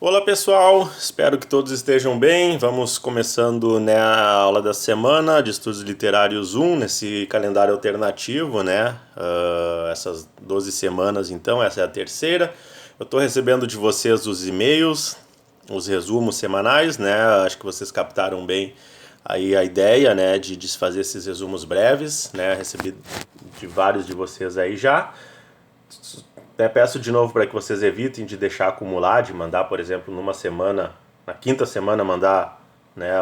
Olá pessoal, espero que todos estejam bem. Vamos começando, né, a aula da semana de Estudos Literários 1 nesse calendário alternativo, né? Essas 12 semanas, então, essa é a terceira. Eu estou recebendo de vocês os e-mails, os resumos semanais, né? Acho que vocês captaram bem aí a ideia, né, de fazer esses resumos breves, né? Recebi de vários de vocês aí já. Peço de novo para que vocês evitem de deixar acumular, de mandar, por exemplo, numa semana, na quinta semana, mandar, né,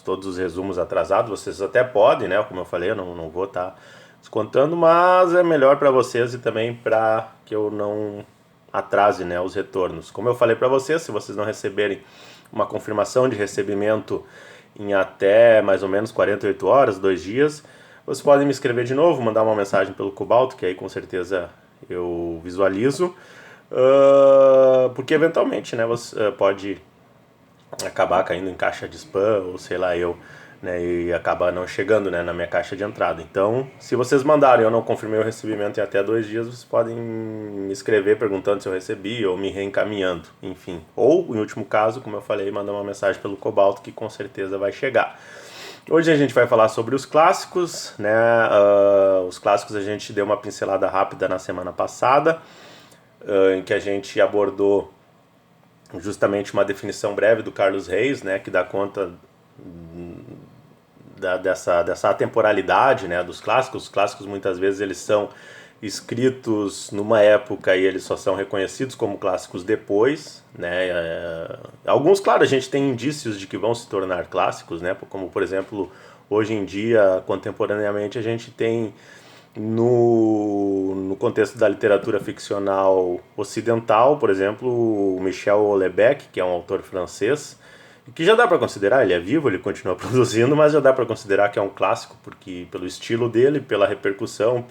todos os resumos atrasados. Vocês até podem, né, como eu falei, eu não vou estar descontando, mas é melhor para vocês e também para que eu não atrase, né, os retornos. Como eu falei para vocês, se vocês não receberem uma confirmação de recebimento em até mais ou menos 48 horas, 2 dias, vocês podem me escrever de novo, mandar uma mensagem pelo Cobalto, que aí com certeza eu visualizo, porque eventualmente, né, você pode acabar caindo em caixa de spam ou sei lá eu, né, e acabar não chegando, né, na minha caixa de entrada. Então, se vocês mandarem e eu não confirmei o recebimento em até 2 dias, vocês podem me escrever perguntando se eu recebi ou me reencaminhando, enfim. Ou, em último caso, como eu falei, mandar uma mensagem pelo Cobalto que com certeza vai chegar. Hoje a gente vai falar sobre os clássicos, né? Os clássicos a gente deu uma pincelada rápida na semana passada, em que a gente abordou justamente uma definição breve do Carlos Reis, né? Que dá conta dessa atemporalidade, né, dos clássicos. Os clássicos muitas vezes eles são escritos numa época e eles só são reconhecidos como clássicos depois, né? Alguns, claro, a gente tem indícios de que vão se tornar clássicos, né? Como por exemplo, hoje em dia, contemporaneamente, a gente tem no contexto da literatura ficcional ocidental, por exemplo, o Michel Houellebecq, que é um autor francês, que já dá para considerar, ele é vivo, ele continua produzindo, mas já dá para considerar que é um clássico, porque pelo estilo dele, pela repercussão,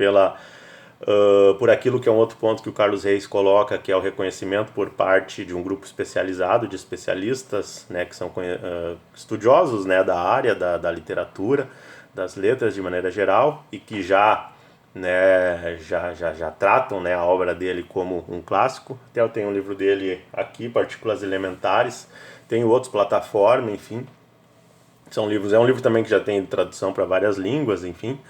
por aquilo que é um outro ponto que o Carlos Reis coloca, que é o reconhecimento por parte de um grupo especializado, de especialistas, né, que são estudiosos, né, da área da literatura, das letras de maneira geral, e que já tratam, né, a obra dele como um clássico. Até eu tenho um livro dele aqui, Partículas Elementares, tenho outros, Plataforma, enfim. É um livro também que já tem tradução para várias línguas, enfim.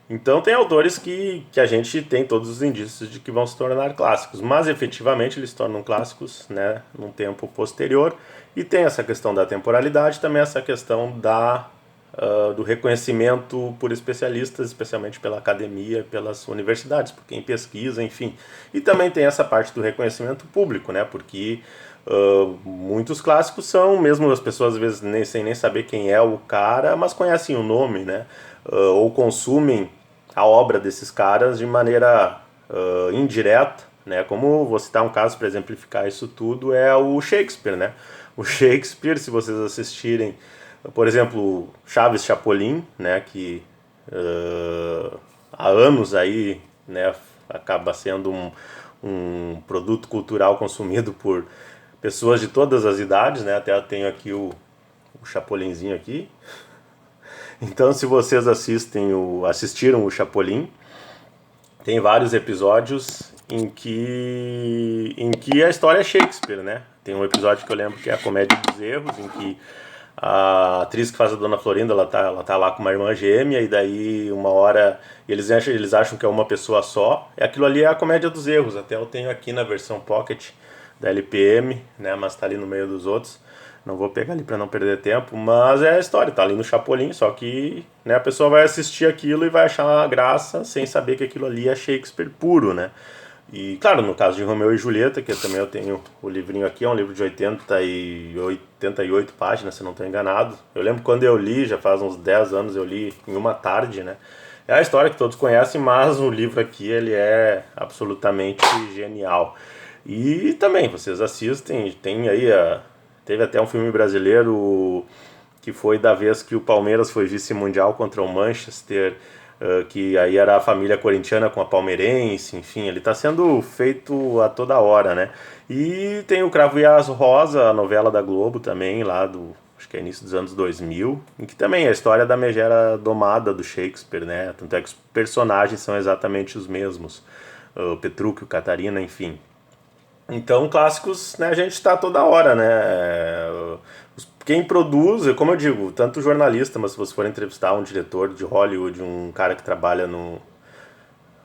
Então tem autores que a gente tem todos os indícios de que vão se tornar clássicos, mas efetivamente eles se tornam clássicos, né, num tempo posterior. E tem essa questão da temporalidade, também essa questão do reconhecimento por especialistas, especialmente pela academia, pelas universidades, por quem pesquisa, enfim. E também tem essa parte do reconhecimento público, né, porque muitos clássicos são, mesmo as pessoas às vezes sem nem saber quem é o cara, mas conhecem o nome, né? Ou consumem a obra desses caras de maneira indireta, né? Como vou citar um caso para exemplificar isso tudo, é o Shakespeare, né? O Shakespeare, se vocês assistirem, por exemplo, Chaves Chapolin, né? Que há anos aí, né? Acaba sendo um produto cultural consumido por pessoas de todas as idades, né? Até eu tenho aqui o Chapolinzinho aqui. Então, se vocês assistiram o Chapolin, tem vários episódios em que a história é Shakespeare, né? Tem um episódio que eu lembro que é a Comédia dos Erros, em que a atriz que faz a Dona Florinda, ela tá lá com uma irmã gêmea, e daí uma hora eles acham que é uma pessoa só. E aquilo ali é a Comédia dos Erros, até eu tenho aqui na versão Pocket da LPM, né, mas tá ali no meio dos outros. Não vou pegar ali para não perder tempo, mas é a história, tá ali no Chapolin, só que, né, a pessoa vai assistir aquilo e vai achar uma graça sem saber que aquilo ali é Shakespeare puro, né? E claro, no caso de Romeu e Julieta, que eu tenho o livrinho aqui, é um livro de 88 páginas, se não estou enganado. Eu lembro quando eu li, já faz uns 10 anos, eu li em uma tarde, né? É a história que todos conhecem, mas o livro aqui ele é absolutamente genial. E também, vocês assistem, teve até um filme brasileiro que foi da vez que o Palmeiras foi vice-mundial contra o Manchester, que aí era a família corintiana com a palmeirense, enfim, ele está sendo feito a toda hora, né? E tem o Cravo e as Rosa, a novela da Globo também, acho que é início dos anos 2000, em que também é a história da megera domada do Shakespeare, né? Tanto é que os personagens são exatamente os mesmos, o Petrúquio, Catarina, enfim. Então, clássicos, né, a gente está toda hora, né? Quem produz, como eu digo, tanto jornalista, mas se você for entrevistar um diretor de Hollywood, um cara que trabalha no.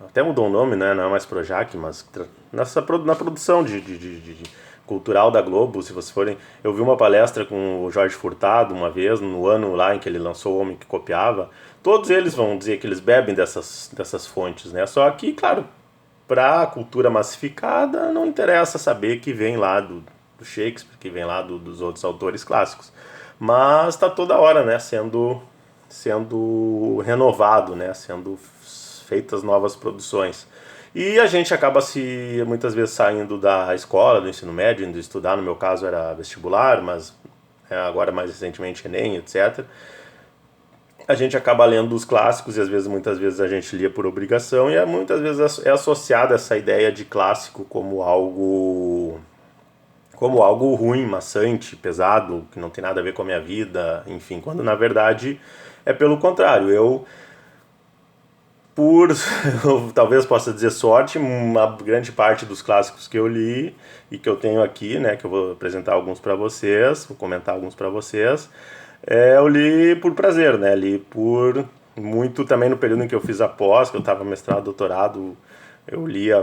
Até mudou o nome, né? Não é mais Projac, mas na produção de cultural da Globo, se vocês forem. Eu vi uma palestra com o Jorge Furtado uma vez, no ano lá em que ele lançou O Homem que Copiava. Todos eles vão dizer que eles bebem dessas fontes, né? Só que, claro, para a cultura massificada, não interessa saber que vem lá do Shakespeare, que vem lá dos outros autores clássicos. Mas está toda hora, né, sendo renovado, né, sendo feitas novas produções. E a gente acaba muitas vezes saindo da escola, do ensino médio, indo estudar, no meu caso era vestibular, mas agora mais recentemente Enem, etc. A gente acaba lendo os clássicos e às vezes, muitas vezes a gente lia por obrigação e muitas vezes é associada essa ideia de clássico como algo ruim, maçante, pesado, que não tem nada a ver com a minha vida, enfim, quando na verdade é pelo contrário. Por talvez possa dizer sorte, uma grande parte dos clássicos que eu li e que eu tenho aqui, né, que eu vou apresentar alguns para vocês, vou comentar alguns para vocês, eu li por prazer, né, li por muito também no período em que eu fiz a pós, que eu estava mestrado, doutorado, eu lia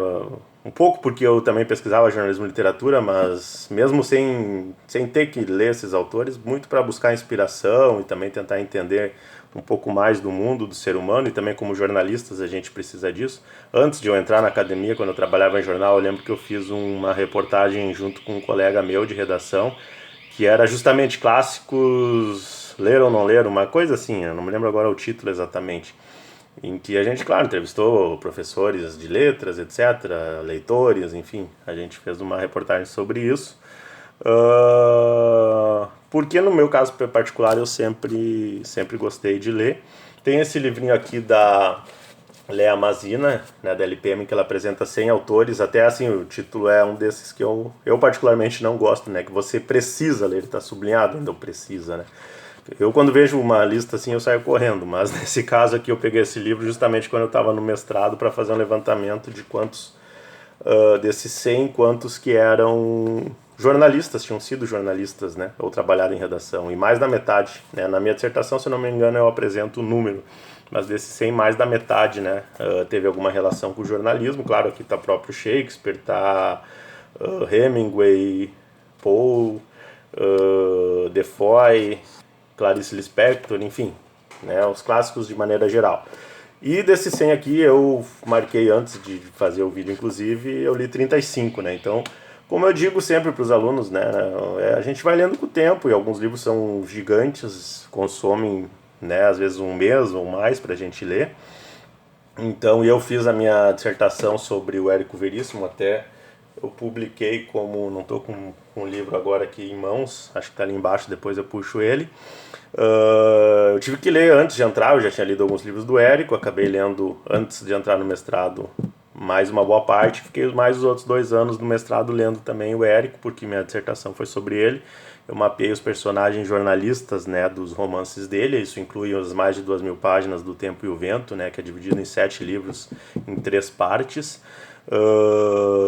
um pouco porque eu também pesquisava jornalismo e literatura, mas mesmo sem ter que ler esses autores, muito para buscar inspiração e também tentar entender um pouco mais do mundo, do ser humano, e também como jornalistas a gente precisa disso. Antes de eu entrar na academia, quando eu trabalhava em jornal, eu lembro que eu fiz uma reportagem junto com um colega meu de redação, que era justamente clássicos, ler ou não ler, uma coisa assim, eu não me lembro agora o título exatamente, em que a gente, claro, entrevistou professores de letras, etc., leitores, enfim, a gente fez uma reportagem sobre isso. Porque no meu caso particular eu sempre gostei de ler. Tem esse livrinho aqui da Lea Mazina, né, da LPM, que ela apresenta 100 autores, até assim, o título é um desses que eu particularmente não gosto, né, que você precisa ler, ele está sublinhado ainda, precisa, né. Eu quando vejo uma lista assim eu saio correndo, mas nesse caso aqui eu peguei esse livro justamente quando eu estava no mestrado para fazer um levantamento de quantos desses 100, quantos que eram jornalistas, tinham sido jornalistas, né, ou trabalhado em redação, e mais da metade, né, na minha dissertação, se não me engano, eu apresento o número, mas desses 100, mais da metade, né, teve alguma relação com o jornalismo. Claro, aqui está próprio Shakespeare, está Hemingway, Poe, Defoe, Clarice Lispector, enfim, né, os clássicos de maneira geral. E desses 100 aqui, eu marquei antes de fazer o vídeo, inclusive, eu li 35, né? Então, como eu digo sempre para os alunos, né, a gente vai lendo com o tempo e alguns livros são gigantes, consomem, né, às vezes um mês ou mais para a gente ler. Então, eu fiz a minha dissertação sobre o Érico Veríssimo, até eu publiquei como, não estou com o livro agora aqui em mãos, acho que está ali embaixo, depois eu puxo ele. Eu tive que ler antes de entrar, eu já tinha lido alguns livros do Érico, acabei lendo antes de entrar no mestrado mais uma boa parte, fiquei mais os outros 2 anos do mestrado lendo também o Érico, porque minha dissertação foi sobre ele. Eu mapeei os personagens jornalistas, né, dos romances dele, isso inclui as mais de 2.000 páginas do Tempo e o Vento, né, que é dividido em 7 livros em 3 partes.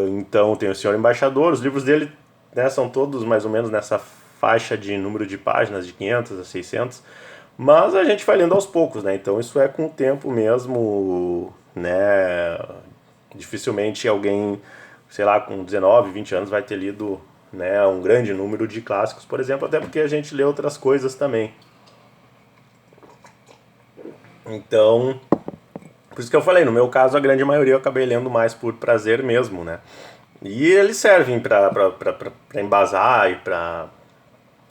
Então tem o Senhor Embaixador, os livros dele, né, são todos mais ou menos nessa faixa de número de páginas, de 500 a 600, mas a gente vai lendo aos poucos, né, então isso é com o tempo mesmo, né, dificilmente alguém, sei lá, com 19, 20 anos vai ter lido, né, um grande número de clássicos, por exemplo, até porque a gente lê outras coisas também. Então, por isso que eu falei, no meu caso, a grande maioria eu acabei lendo mais por prazer mesmo, né? E eles servem para embasar e para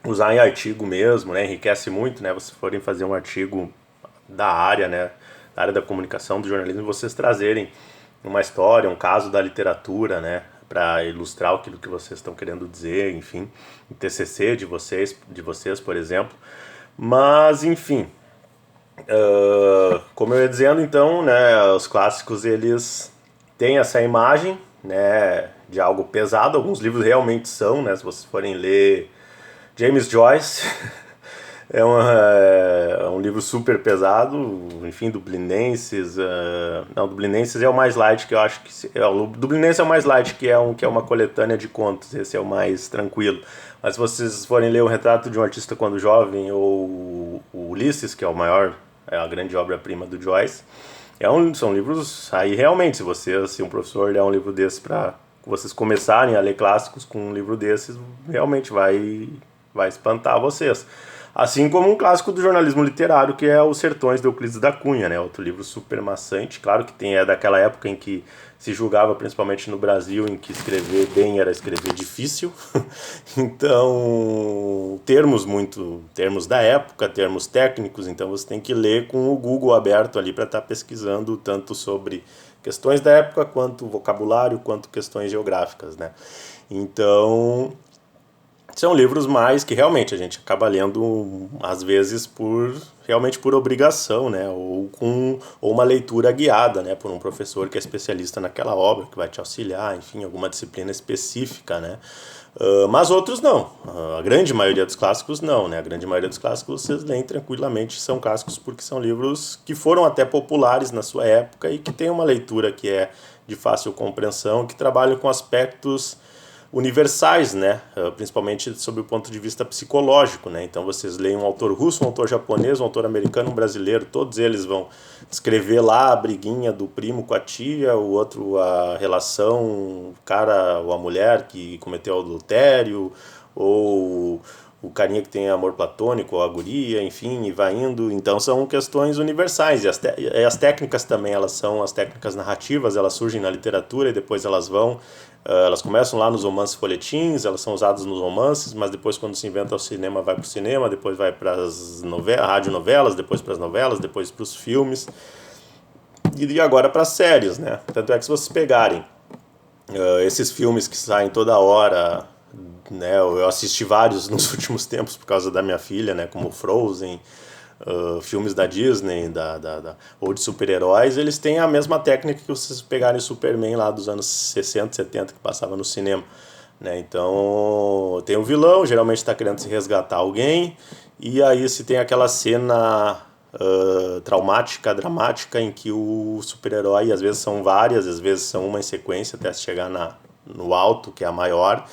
usar em artigo mesmo, né? Enriquece muito, né? Vocês forem fazer um artigo da área, né? Da área da comunicação, do jornalismo, vocês trazerem uma história, um caso da literatura, né? Para ilustrar aquilo que vocês estão querendo dizer, enfim, o TCC de vocês, por exemplo. Mas, enfim, como eu ia dizendo, então, né, os clássicos eles têm essa imagem, né, de algo pesado. Alguns livros realmente são, né, se vocês forem ler James Joyce, É um livro super pesado, enfim, Dublinenses. Não, Dublinenses é o mais light, que eu acho que. O Dublinenses é o mais light, que é uma coletânea de contos. Esse é o mais tranquilo. Mas se vocês forem ler O Retrato de um Artista Quando Jovem ou o Ulisses, que é o maior, é a grande obra-prima do Joyce, são livros. Aí realmente, se um professor ler um livro desse para vocês começarem a ler clássicos com um livro desses, realmente vai espantar vocês. Assim como um clássico do jornalismo literário, que é Os Sertões de Euclides da Cunha, né? Outro livro super maçante. Claro que é daquela época em que se julgava, principalmente no Brasil, em que escrever bem era escrever difícil. Então, termos da época, termos técnicos, então você tem que ler com o Google aberto ali para estar pesquisando tanto sobre questões da época, quanto vocabulário, quanto questões geográficas, né? Então, são livros mais que realmente a gente acaba lendo às vezes realmente por obrigação, né? Ou uma leitura guiada, né? Por um professor que é especialista naquela obra, que vai te auxiliar, enfim, alguma disciplina específica, né? Mas outros não. A grande maioria dos clássicos não, né? A grande maioria dos clássicos vocês leem tranquilamente, são clássicos porque são livros que foram até populares na sua época e que tem uma leitura que é de fácil compreensão, que trabalham com aspectos universais, né? Principalmente sob o ponto de vista psicológico, né? Então vocês leem um autor russo, um autor japonês, um autor americano, um brasileiro, todos eles vão descrever lá a briguinha do primo com a tia, o outro a relação, o cara ou a mulher que cometeu adultério, ou o carinha que tem amor platônico, ou a guria, enfim, e vai indo. Então são questões universais. E as técnicas também, as técnicas narrativas, elas surgem na literatura e depois elas começam lá nos romances folhetins, elas são usadas nos romances, mas depois quando se inventa o cinema vai para o cinema, depois vai para as radionovelas, depois para as novelas, depois para os filmes e agora para as séries, né? Tanto é que se vocês pegarem esses filmes que saem toda hora, né? Eu assisti vários nos últimos tempos por causa da minha filha, né? Como Frozen, filmes da Disney, ou de super-heróis, eles têm a mesma técnica que vocês pegarem Superman lá dos anos 60, 70, que passava no cinema. Né? Então, tem um vilão, geralmente está querendo se resgatar alguém, e aí se tem aquela cena traumática, dramática, em que o super-herói, às vezes são várias, às vezes são uma em sequência, até chegar no alto, que é a maior,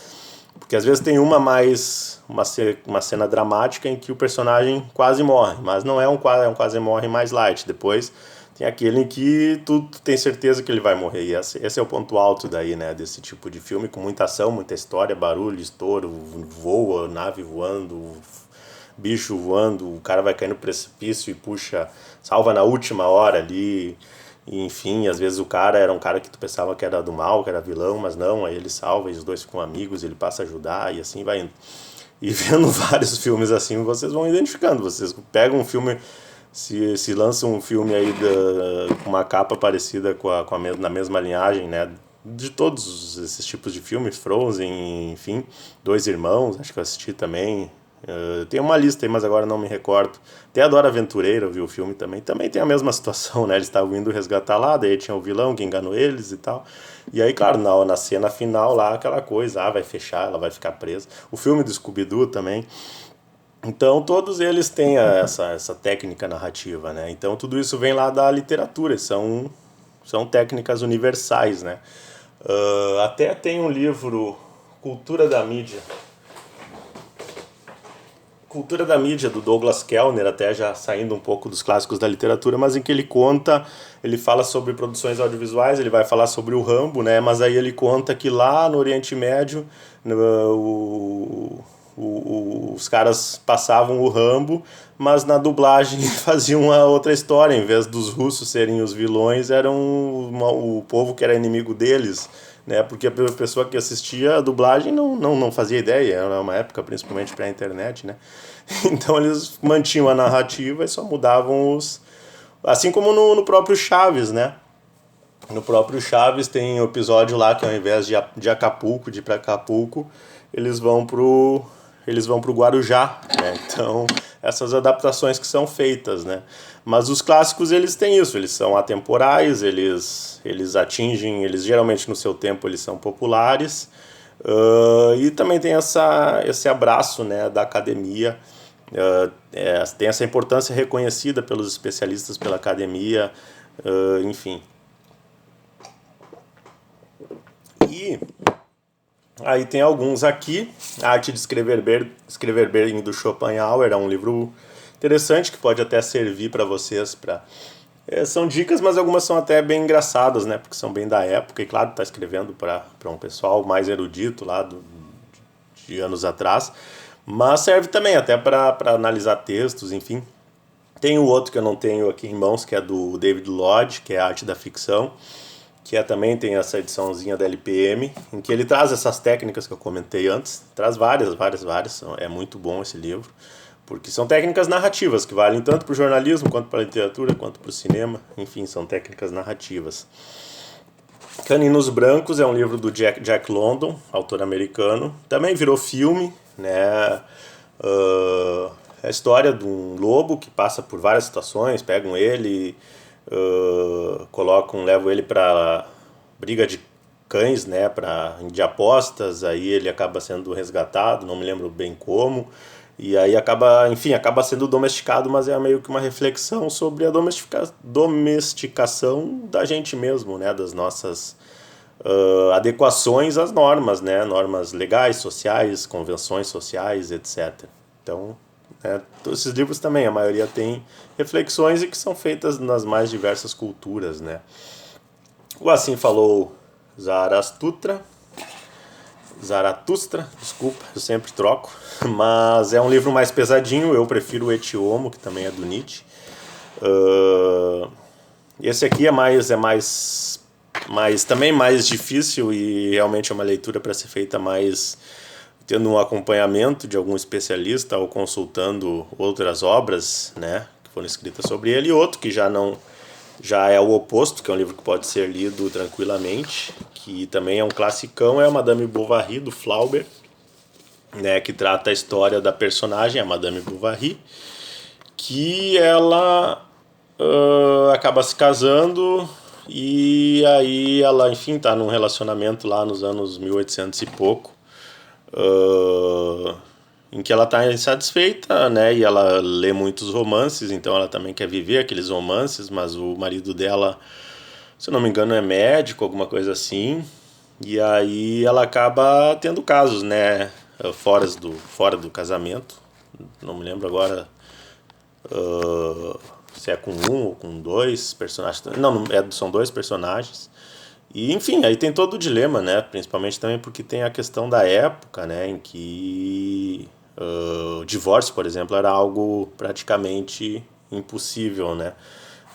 porque às vezes tem uma cena dramática em que o personagem quase morre, mas não é um quase morre mais light. Depois tem aquele em que tu tem certeza que ele vai morrer. E esse é o ponto alto daí, né, desse tipo de filme, com muita ação, muita história, barulho, estouro, voa, nave voando, bicho voando, o cara vai cair no precipício e salva na última hora ali. E, enfim, às vezes o cara era um cara que tu pensava que era do mal, que era vilão, mas não, aí ele salva e os dois ficam amigos, ele passa a ajudar e assim vai indo. E vendo vários filmes assim, vocês vão identificando, vocês pegam um filme, se lança um filme aí com uma capa parecida na mesma linhagem, né, de todos esses tipos de filmes, Frozen, enfim, Dois Irmãos, acho que eu assisti também. Tem uma lista aí, mas agora não me recordo. Até a Dora Aventureira, eu vi o filme também. Também tem a mesma situação, né? Eles estavam indo resgatar lá, daí tinha o vilão que enganou eles e tal. E aí, claro, na cena final lá, aquela coisa, vai fechar, ela vai ficar presa. O filme do Scooby-Doo também. Então, todos eles têm essa técnica narrativa, né? Então, tudo isso vem lá da literatura, são técnicas universais, né? Até tem um livro, Cultura da Mídia, do Douglas Kellner, até já saindo um pouco dos clássicos da literatura, mas em que ele fala sobre produções audiovisuais, ele vai falar sobre o Rambo, né? Mas aí ele conta que lá no Oriente Médio os caras passavam o Rambo, mas na dublagem faziam uma outra história. Em vez dos russos serem os vilões, o povo que era inimigo deles, né? Porque a pessoa que assistia a dublagem não fazia ideia, era uma época principalmente para a internet, né? Então eles mantinham a narrativa e só mudavam assim como no próprio Chaves, né? No próprio Chaves tem um episódio lá que ao invés de Acapulco, de ir para Acapulco, eles vão pro Guarujá, né? Então, essas adaptações que são feitas, né? Mas os clássicos, eles têm isso, eles são atemporais, eles geralmente no seu tempo eles são populares, e também tem esse abraço, né, da academia tem essa importância reconhecida pelos especialistas, pela academia, enfim. E aí tem alguns aqui. A Arte de Escrever Bem do Schopenhauer é um livro interessante que pode até servir para vocês. São dicas, mas algumas são até bem engraçadas, né? Porque são bem da época. E claro, está escrevendo para um pessoal mais erudito lá de anos atrás. Mas serve também até para analisar textos, enfim. Tem o outro que eu não tenho aqui em mãos, que é do David Lodge, que é a Arte da Ficção, que também tem essa ediçãozinha da LPM, em que ele traz essas técnicas que eu comentei antes, traz várias, é muito bom esse livro, porque são técnicas narrativas que valem tanto para o jornalismo, quanto para a literatura, quanto para o cinema, enfim, são técnicas narrativas. Caninos Brancos é um livro do Jack London, autor americano, também virou filme, né? É a história de um lobo que passa por várias situações, pegam ele, levam ele para briga de cães, né, de apostas, aí ele acaba sendo resgatado, não me lembro bem como, e aí acaba sendo domesticado, mas é meio que uma reflexão sobre a domesticação da gente mesmo, né, das nossas adequações às normas, né, normas legais, sociais, convenções sociais, etc. Então, todos esses livros também, a maioria tem reflexões e que são feitas nas mais diversas culturas, né. O Assim Falou Zaratustra, desculpa, eu sempre troco, mas é um livro mais pesadinho, eu prefiro o Et Homo, que também é do Nietzsche. Esse aqui também mais difícil e realmente é uma leitura para ser feita mais tendo um acompanhamento de algum especialista ou consultando outras obras, né, que foram escritas sobre ele, e outro que já é o oposto, que é um livro que pode ser lido tranquilamente, que também é um classicão, é a Madame Bovary, do Flaubert, né, que trata a história da personagem, a Madame Bovary, que ela acaba se casando e aí ela, enfim, está num relacionamento lá nos anos 1800 e pouco, em que ela está insatisfeita, né, e ela lê muitos romances, então ela também quer viver aqueles romances, mas o marido dela, se eu não me engano, é médico, alguma coisa assim, e aí ela acaba tendo casos, né, fora do casamento, não me lembro agora se é com um ou com dois personagens, não, são dois personagens. E, enfim, aí tem todo o dilema, né? Principalmente também porque tem a questão da época, né? Em que o divórcio, por exemplo, era algo praticamente impossível, né?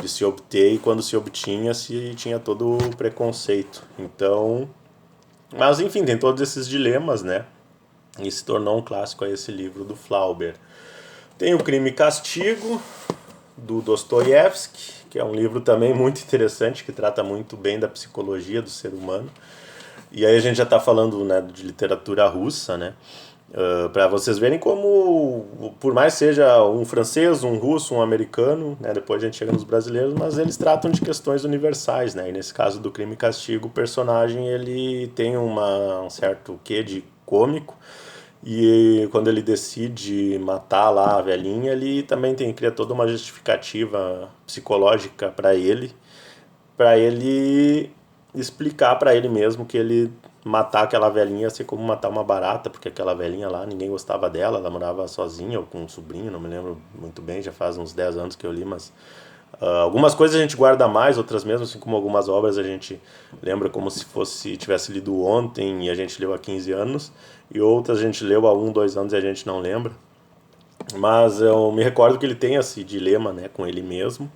De se obter, e quando se obtinha, se tinha todo o preconceito. Então, mas enfim, tem todos esses dilemas, né? E se tornou um clássico aí esse livro do Flaubert. Tem o Crime e Castigo, do Dostoiévski, que é um livro também muito interessante, que trata muito bem da psicologia do ser humano. E aí a gente já está falando, né, de literatura russa, né? Para vocês verem como, por mais seja um francês, um russo, um americano, né, depois a gente chega nos brasileiros, mas eles tratam de questões universais, né? E nesse caso do Crime e Castigo, o personagem ele tem um certo quê de cômico, e quando ele decide matar lá a velhinha, ele também cria toda uma justificativa psicológica para ele explicar para ele mesmo que ele matar aquela velhinha ia ser como matar uma barata, porque aquela velhinha lá, ninguém gostava dela, ela morava sozinha ou com um sobrinho, não me lembro muito bem, já faz uns 10 anos que eu li, mas algumas coisas a gente guarda mais, outras mesmo, assim como algumas obras a gente lembra como se tivesse lido ontem e a gente leu há 15 anos, e outras a gente leu há 1, 2 anos e a gente não lembra. Mas eu me recordo que ele tem esse dilema, né, com ele mesmo.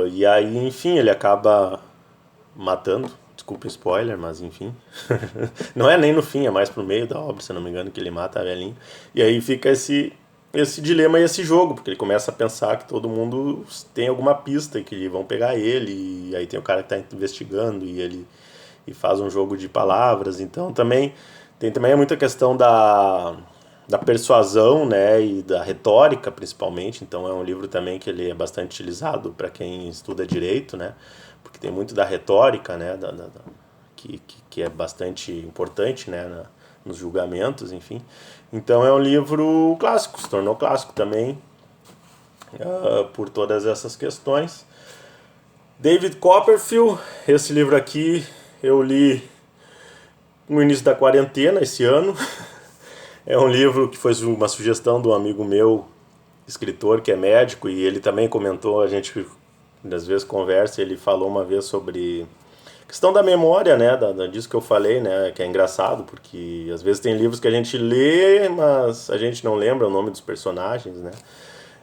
E aí, enfim, ele acaba matando. Desculpa o spoiler, mas enfim. Não é nem no fim, é mais pro meio da obra, se não me engano, que ele mata a velhinha. E aí fica esse dilema e esse jogo, porque ele começa a pensar que todo mundo tem alguma pista e que vão pegar ele, e aí tem o cara que está investigando e faz um jogo de palavras. Então também muita questão da persuasão, né, e da retórica principalmente. Então é um livro também que ele é bastante utilizado para quem estuda direito, né, porque tem muito da retórica, né, que é bastante importante, né, nos julgamentos, enfim. Então é um livro clássico, se tornou clássico também, por todas essas questões. David Copperfield, esse livro aqui eu li no início da quarentena esse ano. É um livro que foi uma sugestão de um amigo meu, escritor, que é médico, e ele também comentou, a gente às vezes conversa, ele falou uma vez sobre questão da memória, né, disso que eu falei, né, que é engraçado, porque às vezes tem livros que a gente lê, mas a gente não lembra o nome dos personagens, né,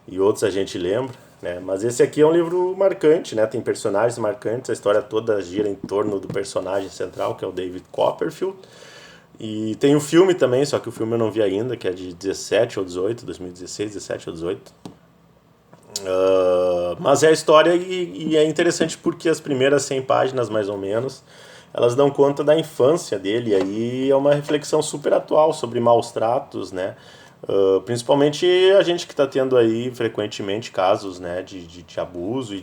e outros a gente lembra, né, mas esse aqui é um livro marcante, né, tem personagens marcantes, a história toda gira em torno do personagem central, que é o David Copperfield, e tem o filme também, só que o filme eu não vi ainda, que é de 17 ou 18, 2016, 17 ou 18. Mas é a história e é interessante porque as primeiras 100 páginas, mais ou menos, elas dão conta da infância dele. E aí é uma reflexão super atual sobre maus tratos, né? Principalmente a gente que está tendo aí frequentemente casos, né, de abuso e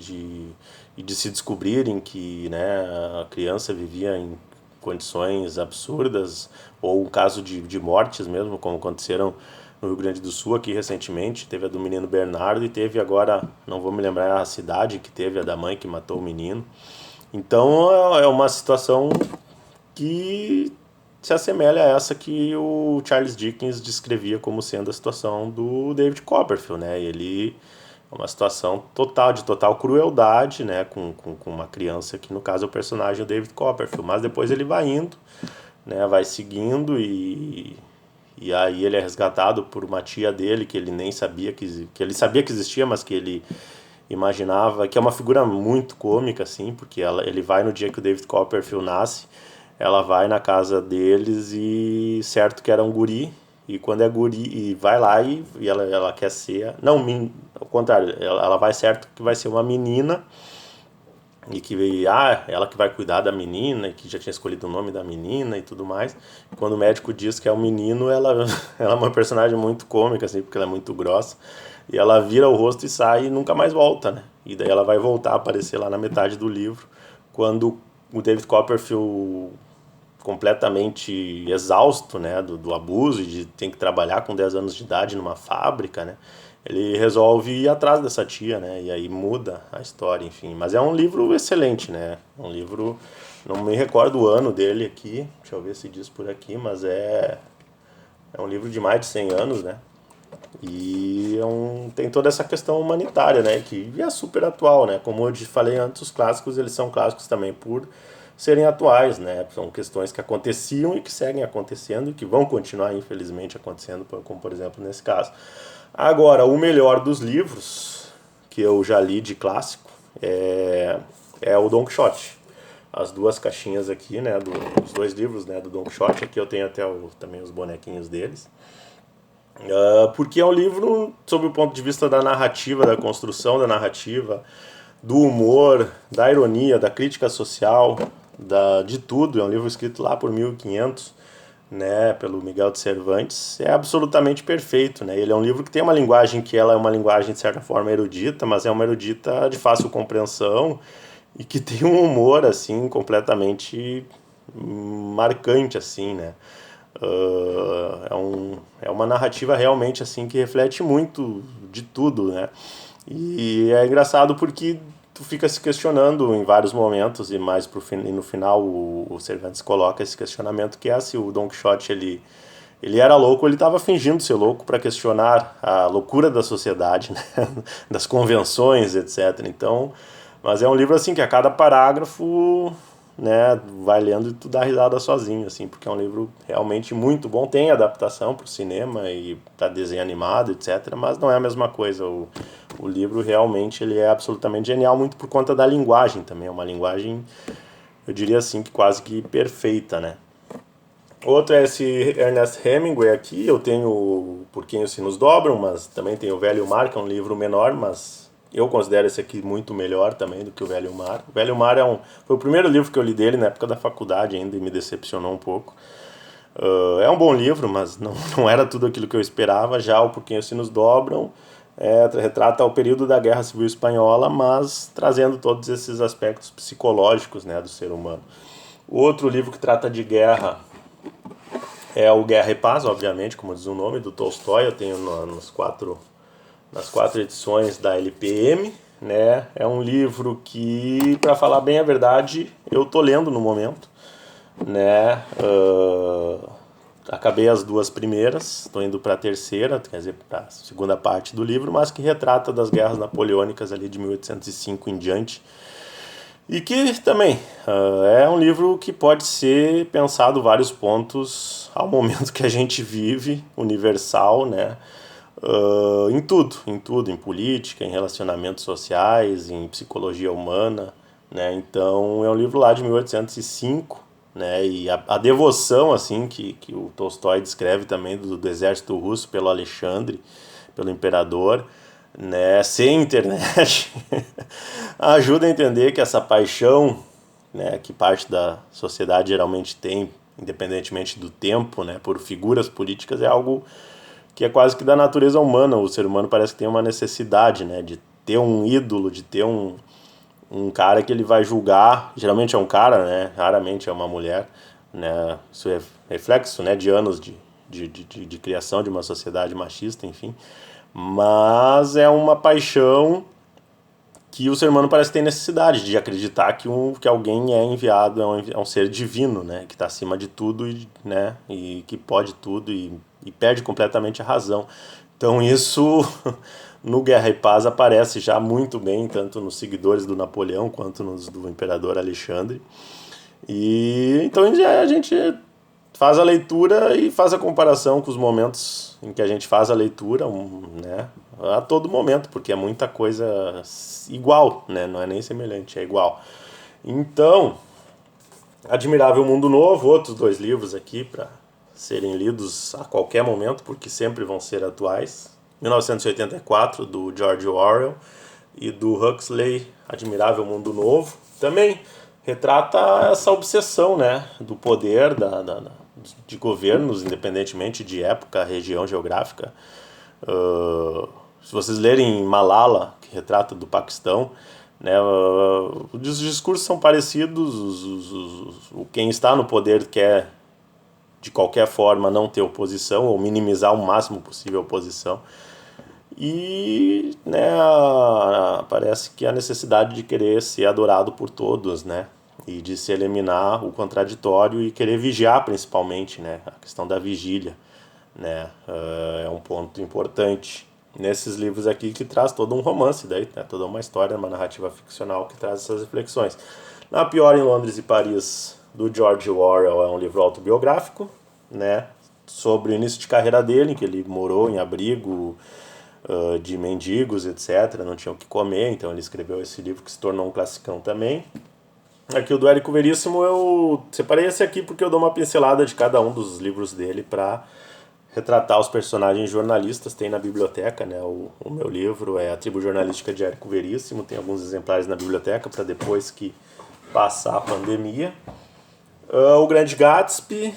de se descobrirem que, né, a criança vivia em condições absurdas, ou um caso de mortes mesmo, como aconteceram no Rio Grande do Sul aqui recentemente. Teve a do menino Bernardo e teve agora, não vou me lembrar a cidade que teve, a da mãe que matou o menino. Então é uma situação que se assemelha a essa que o Charles Dickens descrevia como sendo a situação do David Copperfield, né? Ele é uma situação de total crueldade, né, com uma criança que no caso é o personagem o David Copperfield, mas depois ele vai indo, né, vai seguindo e aí ele é resgatado por uma tia dele que ele nem sabia que ele sabia que existia, mas que ele imaginava, que é uma figura muito cômica assim, porque ele vai no dia que o David Copperfield nasce, ela vai na casa deles e certo que era um guri, e quando é guri, e vai lá e ela quer ser, não, ao contrário, ela vai certo que vai ser uma menina, e que ela que vai cuidar da menina, e que já tinha escolhido o nome da menina e tudo mais. Quando o médico diz que é um menino, ela é uma personagem muito cômica, assim, porque ela é muito grossa, e ela vira o rosto e sai e nunca mais volta, né? E daí ela vai voltar a aparecer lá na metade do livro, quando o David Copperfield, completamente exausto, né, do abuso e de ter que trabalhar com 10 anos de idade numa fábrica, né, ele resolve ir atrás dessa tia, né, e aí muda a história, enfim. Mas é um livro excelente, né, um livro, não me recordo o ano dele aqui, deixa eu ver se diz por aqui, mas é um livro de mais de 100 anos, né, e tem toda essa questão humanitária, né, que é super atual, né, como eu te falei antes, os clássicos, eles são clássicos também por serem atuais, né? São questões que aconteciam e que seguem acontecendo e que vão continuar, infelizmente, acontecendo, como por exemplo nesse caso. Agora, o melhor dos livros que eu já li de clássico é o Don Quixote. As duas caixinhas aqui, né? Os dois livros, né? Do Don Quixote. Aqui eu tenho até também os bonequinhos deles. Porque é um livro, sob o ponto de vista da narrativa, da construção da narrativa, do humor, da ironia, da crítica social, de tudo. É um livro escrito lá por 1500, né, pelo Miguel de Cervantes. É absolutamente perfeito, né? Ele é um livro que tem uma linguagem que ela é uma linguagem de certa forma erudita, mas é uma erudita de fácil compreensão e que tem um humor assim completamente marcante, assim, né? É uma narrativa realmente assim que reflete muito de tudo, né? E é engraçado porque tu fica se questionando em vários momentos e mais e no final o Cervantes coloca esse questionamento que é se o Don Quixote ele era louco, ele estava fingindo ser louco para questionar a loucura da sociedade, né? Das convenções, etc. Então, mas é um livro assim que a cada parágrafo, né, vai lendo e tu dá risada sozinho, assim, porque é um livro realmente muito bom. Tem adaptação para o cinema e para desenho animado, etc., mas não é a mesma coisa. O livro realmente ele é absolutamente genial, muito por conta da linguagem também. É uma linguagem, eu diria assim, que quase que perfeita, né? Outro é esse Ernest Hemingway aqui, eu tenho Por Quem os Sinos Dobram, mas também tem o Velho Mar, que é um livro menor, mas eu considero esse aqui muito melhor também do que o Velho Mar. O Velho Mar foi o primeiro livro que eu li dele na época da faculdade ainda e me decepcionou um pouco. É um bom livro, mas não era tudo aquilo que eu esperava. Já o Por Quem os Sinos Dobram retrata o período da Guerra Civil Espanhola, mas trazendo todos esses aspectos psicológicos, né, do ser humano. O outro livro que trata de guerra é o Guerra e Paz, obviamente, como diz o nome, do Tolstói. Eu tenho nas quatro edições da LPM, né? É um livro que, para falar bem a verdade, eu tô lendo no momento, né? Acabei as duas primeiras, estou indo para a terceira, quer dizer, para a segunda parte do livro, mas que retrata das guerras napoleônicas ali de 1805 em diante. E que também é um livro que pode ser pensado vários pontos ao momento que a gente vive, universal, né? Em tudo, em política, em relacionamentos sociais, em psicologia humana, né? Então é um livro lá de 1805, né? E a devoção assim que o Tolstói descreve também do exército russo pelo Alexandre, pelo imperador, né? Sem internet, ajuda a entender que essa paixão, né, que parte da sociedade geralmente tem, independentemente do tempo, né, por figuras políticas, é algo que é quase que da natureza humana. O ser humano parece que tem uma necessidade, né, de ter um ídolo, de ter um cara que ele vai julgar. Geralmente é um cara, né, raramente é uma mulher, né. Isso é reflexo, né, de anos de criação de uma sociedade machista, enfim. Mas é uma paixão que o ser humano parece ter necessidade de acreditar que alguém é enviado, é um ser divino, né, que está acima de tudo, né, e que pode tudo e perde completamente a razão. Então isso no Guerra e Paz aparece já muito bem, tanto nos seguidores do Napoleão quanto nos do imperador Alexandre. E então a gente faz a leitura e faz a comparação com os momentos em que a gente faz a leitura, né, a todo momento, porque é muita coisa igual, né, não é nem semelhante, é igual. Então, Admirável Mundo Novo, outros dois livros aqui para serem lidos a qualquer momento, porque sempre vão ser atuais. 1984, do George Orwell, e do Huxley, Admirável Mundo Novo. Também retrata essa obsessão, né, do poder de governos, independentemente de época, região geográfica. Se vocês lerem Malala, que retrata do Paquistão, né, os discursos são parecidos. Quem está no poder quer, de qualquer forma, não ter oposição ou minimizar o máximo possível a oposição. E, né, parece que a necessidade de querer ser adorado por todos, né, e de se eliminar o contraditório e querer vigiar, principalmente, né, a questão da vigília, né, é um ponto importante nesses livros aqui, que traz todo um romance, daí, né, toda uma história, uma narrativa ficcional que traz essas reflexões. Na Pior em Londres e Paris, do George Orwell, é um livro autobiográfico, né, sobre o início de carreira dele, em que ele morou em abrigo de mendigos, etc. Não tinham o que comer, então ele escreveu esse livro que se tornou um classicão também. Aqui o do Érico Veríssimo eu separei esse aqui porque eu dou uma pincelada de cada um dos livros dele para retratar os personagens jornalistas. Tem na biblioteca, né? O meu livro é A Tribo Jornalística de Érico Veríssimo, tem alguns exemplares na biblioteca para depois que passar a pandemia. O Grande Gatsby,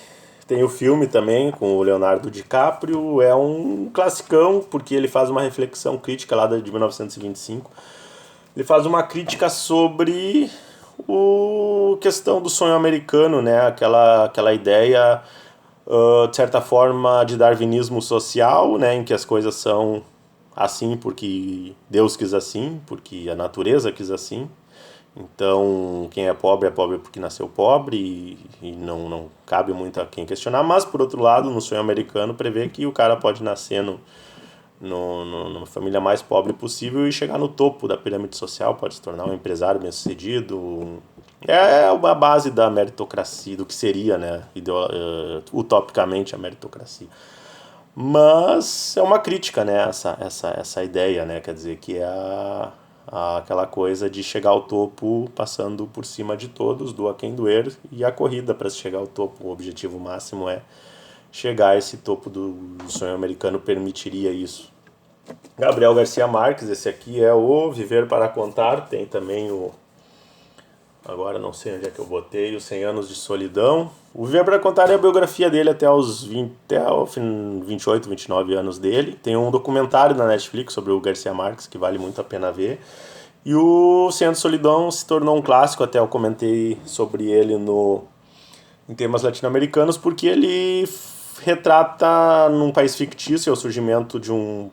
tem o filme também com o Leonardo DiCaprio, é um classicão porque ele faz uma reflexão crítica lá de 1925. Ele faz uma crítica sobre a questão do sonho americano, né? Aquela ideia, de certa forma, de darwinismo social, né? Em que as coisas são assim porque Deus quis assim, porque a natureza quis assim. Então, quem é pobre porque nasceu pobre e não cabe muito a quem questionar. Mas, por outro lado, no sonho americano, prevê que o cara pode nascer numa família mais pobre possível e chegar no topo da pirâmide social, pode se tornar um empresário bem-sucedido. É uma base da meritocracia, do que seria, né, utopicamente a meritocracia. Mas é uma crítica, né, essa ideia, né, quer dizer, que é aquela coisa de chegar ao topo passando por cima de todos, doa quem doer, e a corrida para chegar ao topo, o objetivo máximo é chegar a esse topo do sonho americano, permitiria isso. Gabriel Garcia Marques, esse aqui é o Viver para Contar, tem também agora não sei onde é que eu botei, os 100 Anos de Solidão. O Viver para Contar é a biografia dele até os 28, 29 anos dele. Tem um documentário na Netflix sobre o Garcia Marques que vale muito a pena ver. E o 100 Anos de Solidão se tornou um clássico, até eu comentei sobre ele em temas latino-americanos, porque ele retrata num país fictício o surgimento de uma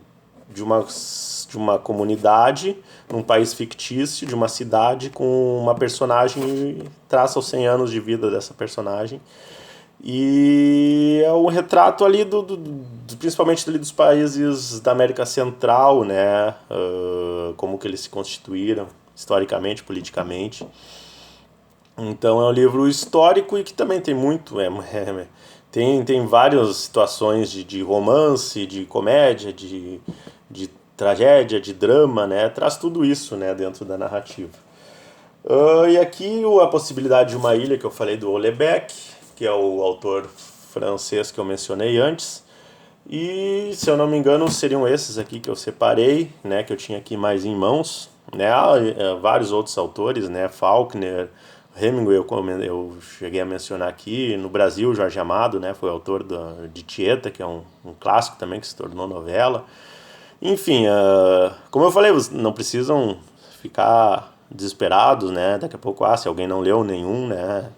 comunidade, num país fictício, de uma cidade, com uma personagem e traça os 100 anos de vida dessa personagem. E é um retrato ali principalmente ali dos países da América Central, né? Como que eles se constituíram historicamente, politicamente. Então é um livro histórico e que também tem muito, tem várias situações de romance, de comédia, de tragédia, de drama, né? Traz tudo isso, né, dentro da narrativa. E aqui a possibilidade de uma ilha que eu falei do Houellebecq, que é o autor francês que eu mencionei antes. E, se eu não me engano, seriam esses aqui que eu separei, né, que eu tinha aqui mais em mãos, né, vários outros autores, né, Faulkner, Hemingway eu cheguei a mencionar aqui, no Brasil, Jorge Amado, né, foi autor de Tieta, que é um clássico também que se tornou novela. Enfim, como eu falei, não precisam ficar desesperados, né, daqui a pouco, se alguém não leu nenhum, né,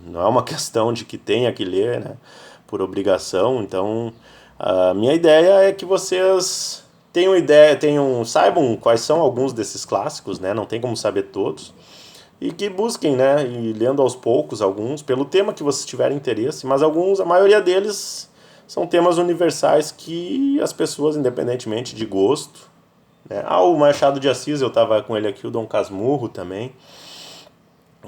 não é uma questão de que tenha que ler, né, por obrigação. Então, a minha ideia é que vocês saibam quais são alguns desses clássicos, né, não tem como saber todos, e que busquem, né, e lendo aos poucos alguns, pelo tema que vocês tiverem interesse, mas a maioria deles são temas universais que as pessoas, independentemente de gosto, né, o Machado de Assis, eu estava com ele aqui, o Dom Casmurro também.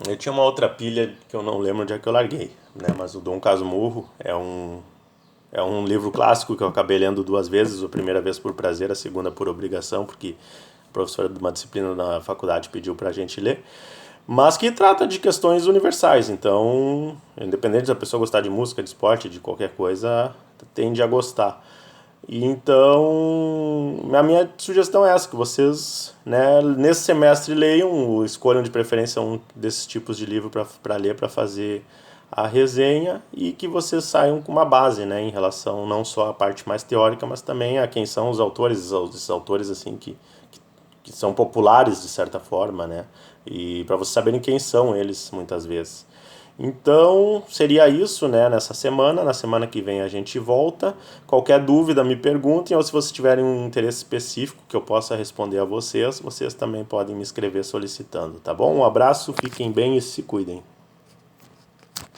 Eu tinha uma outra pilha que eu não lembro onde é que eu larguei, né? Mas o Dom Casmurro é um livro clássico que eu acabei lendo 2 vezes, a primeira vez por prazer, a segunda por obrigação, porque a professora de uma disciplina na faculdade pediu pra gente ler, mas que trata de questões universais. Então, independente da pessoa gostar de música, de esporte, de qualquer coisa, tende a gostar. E então, a minha sugestão é essa, que vocês, né, nesse semestre leiam, escolham de preferência um desses tipos de livro para ler, para fazer a resenha, e que vocês saiam com uma base, né, em relação não só à parte mais teórica, mas também a quem são os autores, os autores assim que são populares de certa forma, né, e para vocês saberem quem são eles muitas vezes. Então, seria isso, né, nessa semana. Na semana que vem a gente volta. Qualquer dúvida me perguntem, ou se vocês tiverem um interesse específico que eu possa responder a vocês, vocês também podem me escrever solicitando, tá bom? Um abraço, fiquem bem e se cuidem.